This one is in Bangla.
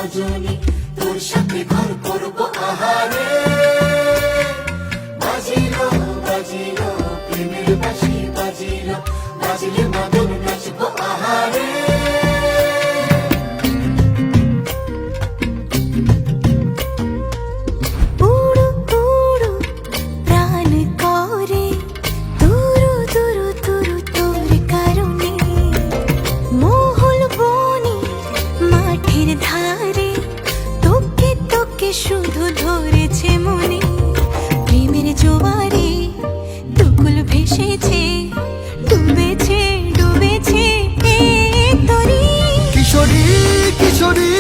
রজনী, তোর সাথে ঘর করবো আহারে। বাজিলো বাজিলো প্রেমের বাঁশি, বাজিলো বাজলে মদন নাচবো আহারে। উড়ু উড়ু প্রাণ করে তুরু তুরু তুরু তোর কারণে, মহল বনে মাঠের ধারে তোকে তোকে শুধু ধরেছে মনে। প্রেমের জোয়ারে দুকুল ভেসেছে, ডুবেছে ডুবেছে এ তরি। কিশোরী কিশোরী